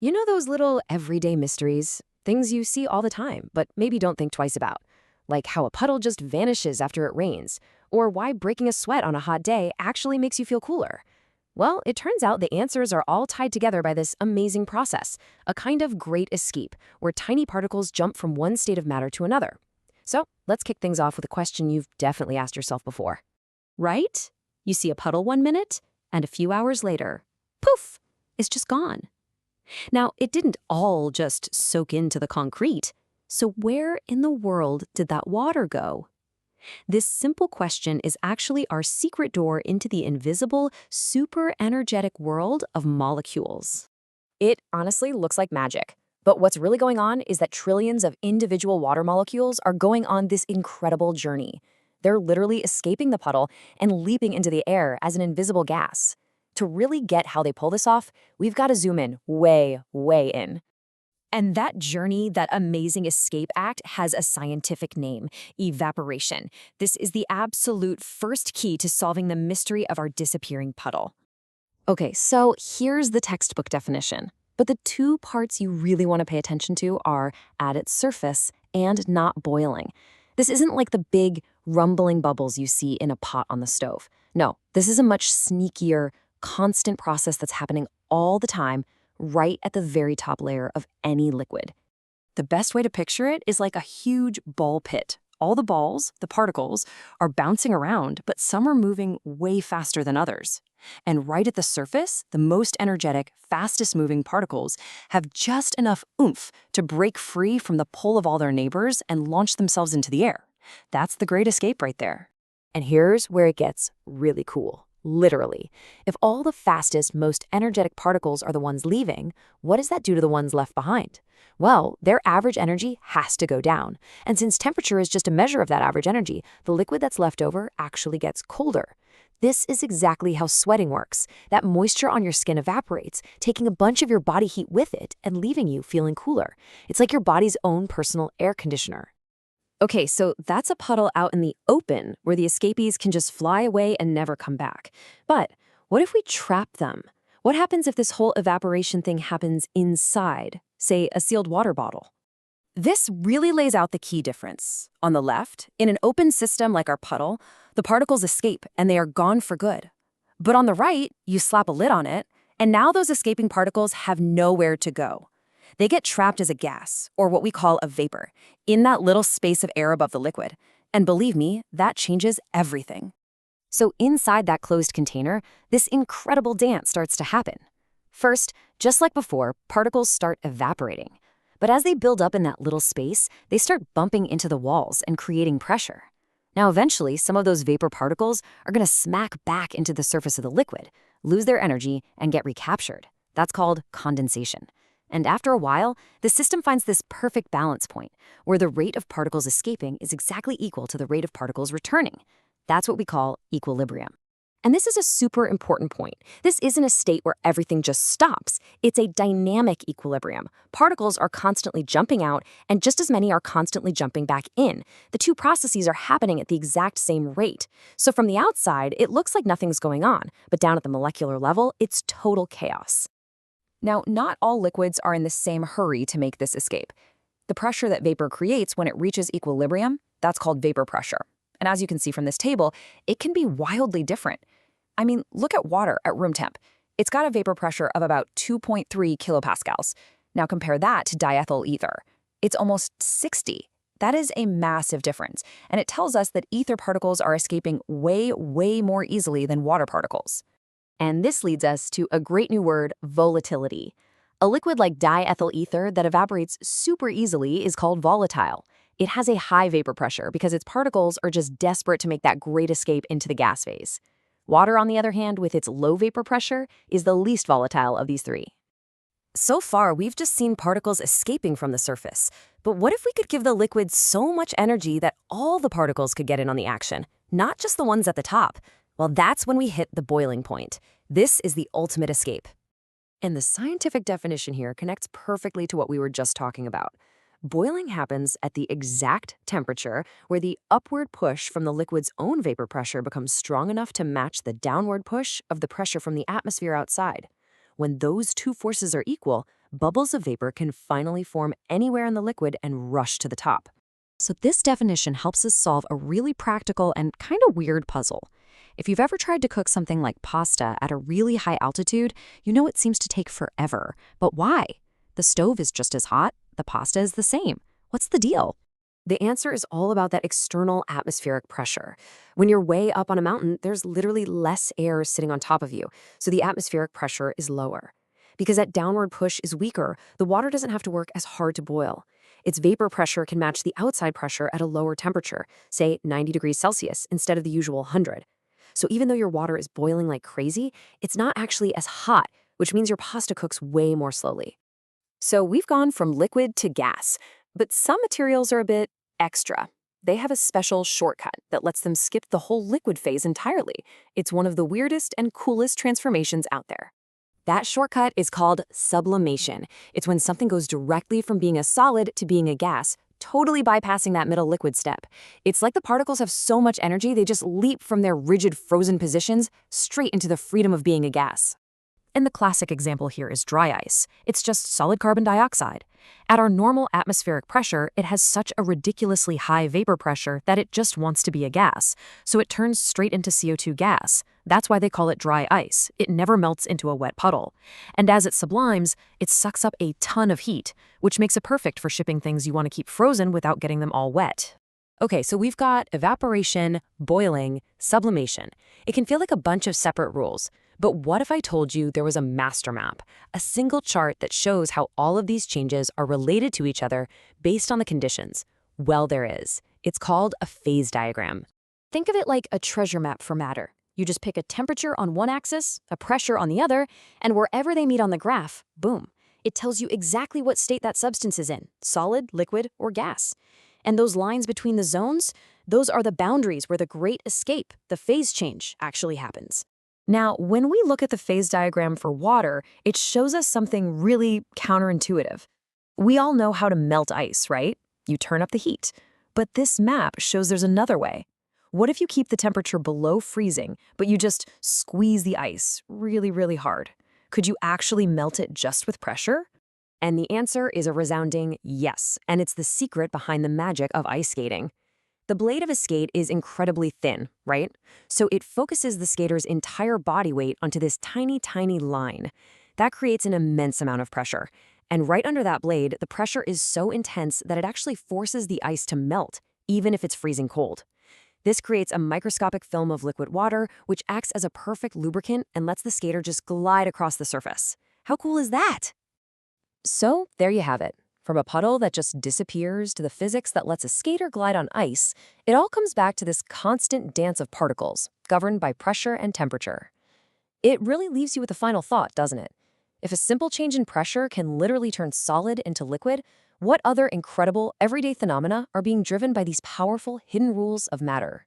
You know those little everyday mysteries? Things you see all the time, but maybe don't think twice about. Like how a puddle just vanishes after it rains, or why breaking a sweat on a hot day actually makes you feel cooler. Well, it turns out the answers are all tied together by this amazing process, a kind of great escape, where tiny particles jump from one state of matter to another. So let's kick things off with a question you've definitely asked yourself before. Right? You see a puddle 1 minute, and a few hours later, poof, it's just gone. Now, it didn't all just soak into the concrete. So where in the world did that water go? This simple question is actually our secret door into the invisible, super energetic world of molecules. It honestly looks like magic. But what's really going on is that trillions of individual water molecules are going on this incredible journey. They're literally escaping the puddle and leaping into the air as an invisible gas. To really get how they pull this off, we've got to zoom in way, way in. And that journey, that amazing escape act, has a scientific name: evaporation. This is the absolute first key to solving the mystery of our disappearing puddle. Okay, so here's the textbook definition. But the two parts you really want to pay attention to are at its surface and not boiling. This isn't like the big, rumbling bubbles you see in a pot on the stove. No, this is a much sneakier, constant process that's happening all the time, right at the very top layer of any liquid. The best way to picture it is like a huge ball pit. All the balls, the particles, are bouncing around, but some are moving way faster than others. And right at the surface, the most energetic, fastest moving particles have just enough oomph to break free from the pull of all their neighbors and launch themselves into the air. That's the great escape right there. And here's where it gets really cool. Literally. If all the fastest, most energetic particles are the ones leaving, what does that do to the ones left behind? Well, their average energy has to go down. And since temperature is just a measure of that average energy, the liquid that's left over actually gets colder. This is exactly how sweating works. That moisture on your skin evaporates, taking a bunch of your body heat with it and leaving you feeling cooler. It's like your body's own personal air conditioner. Okay, so that's a puddle out in the open where the escapees can just fly away and never come back. But what if we trap them? What happens if this whole evaporation thing happens inside, say, a sealed water bottle? This really lays out the key difference. On the left, in an open system like our puddle, the particles escape and they are gone for good. But on the right, you slap a lid on it, and now those escaping particles have nowhere to go. They get trapped as a gas, or what we call a vapor, in that little space of air above the liquid. And believe me, that changes everything. So inside that closed container, this incredible dance starts to happen. First, just like before, particles start evaporating. But as they build up in that little space, they start bumping into the walls and creating pressure. Now eventually, some of those vapor particles are going to smack back into the surface of the liquid, lose their energy, and get recaptured. That's called condensation. And after a while, the system finds this perfect balance point, where the rate of particles escaping is exactly equal to the rate of particles returning. That's what we call equilibrium. And this is a super important point. This isn't a state where everything just stops. It's a dynamic equilibrium. Particles are constantly jumping out, and just as many are constantly jumping back in. The two processes are happening at the exact same rate. So from the outside, it looks like nothing's going on, but down at the molecular level, it's total chaos. Now, not all liquids are in the same hurry to make this escape. The pressure that vapor creates when it reaches equilibrium, that's called vapor pressure. And as you can see from this table, it can be wildly different. I mean, look at water at room temp. It's got a vapor pressure of about 2.3 kilopascals. Now compare that to diethyl ether. It's almost 60. That is a massive difference, and it tells us that ether particles are escaping way, way more easily than water particles. And this leads us to a great new word: volatility. A liquid like diethyl ether that evaporates super easily is called volatile. It has a high vapor pressure because its particles are just desperate to make that great escape into the gas phase. Water, on the other hand, with its low vapor pressure, is the least volatile of these three. So far, we've just seen particles escaping from the surface. But what if we could give the liquid so much energy that all the particles could get in on the action, not just the ones at the top? Well, that's when we hit the boiling point. This is the ultimate escape. And the scientific definition here connects perfectly to what we were just talking about. Boiling happens at the exact temperature where the upward push from the liquid's own vapor pressure becomes strong enough to match the downward push of the pressure from the atmosphere outside. When those two forces are equal, Bubbles of vapor can finally form anywhere in the liquid and rush to the top. So this definition helps us solve a really practical and kind of weird puzzle. If you've ever tried to cook something like pasta at a really high altitude, you know it seems to take forever. But why? The stove is just as hot, the pasta is the same. What's the deal? The answer is all about that external atmospheric pressure. When you're way up on a mountain, there's literally less air sitting on top of you, so the atmospheric pressure is lower. Because that downward push is weaker, the water doesn't have to work as hard to boil. Its vapor pressure can match the outside pressure at a lower temperature, say 90 degrees Celsius instead of the usual 100. So even though your water is boiling like crazy, it's not actually as hot, which means your pasta cooks way more slowly. So we've gone from liquid to gas, but some materials are a bit extra. They have a special shortcut that lets them skip the whole liquid phase entirely. It's one of the weirdest and coolest transformations out there. That shortcut is called sublimation. It's when something goes directly from being a solid to being a gas, totally bypassing that middle liquid step. It's like the particles have so much energy they just leap from their rigid frozen positions straight into the freedom of being a gas. And the classic example here is dry ice. It's just solid carbon dioxide. At our normal atmospheric pressure, it has such a ridiculously high vapor pressure that it just wants to be a gas, so it turns straight into CO2 gas. That's why they call it dry ice. It never melts into a wet puddle. And as it sublimes, it sucks up a ton of heat, which makes it perfect for shipping things you want to keep frozen without getting them all wet. Okay, so we've got evaporation, boiling, sublimation. It can feel like a bunch of separate rules. But what if I told you there was a master map, a single chart that shows how all of these changes are related to each other based on the conditions? Well, there is. It's called a phase diagram. Think of it like a treasure map for matter. You just pick a temperature on one axis, a pressure on the other, and wherever they meet on the graph, boom, it tells you exactly what state that substance is in, solid, liquid, or gas. And those lines between the zones, those are the boundaries where the great escape, the phase change, actually happens. Now, when we look at the phase diagram for water, it shows us something really counterintuitive. We all know how to melt ice, right? You turn up the heat. But this map shows there's another way. What if you keep the temperature below freezing, but you just squeeze the ice really, really hard? Could you actually melt it just with pressure? And the answer is a resounding yes, and it's the secret behind the magic of ice skating. The blade of a skate is incredibly thin, right? So it focuses the skater's entire body weight onto this tiny, tiny line. That creates an immense amount of pressure. And right under that blade, the pressure is so intense that it actually forces the ice to melt, even if it's freezing cold. This creates a microscopic film of liquid water, which acts as a perfect lubricant and lets the skater just glide across the surface. How cool is that? So there you have it. From a puddle that just disappears to the physics that lets a skater glide on ice, it all comes back to this constant dance of particles, governed by pressure and temperature. It really leaves you with a final thought, doesn't it? If a simple change in pressure can literally turn solid into liquid, what other incredible, everyday phenomena are being driven by these powerful hidden rules of matter?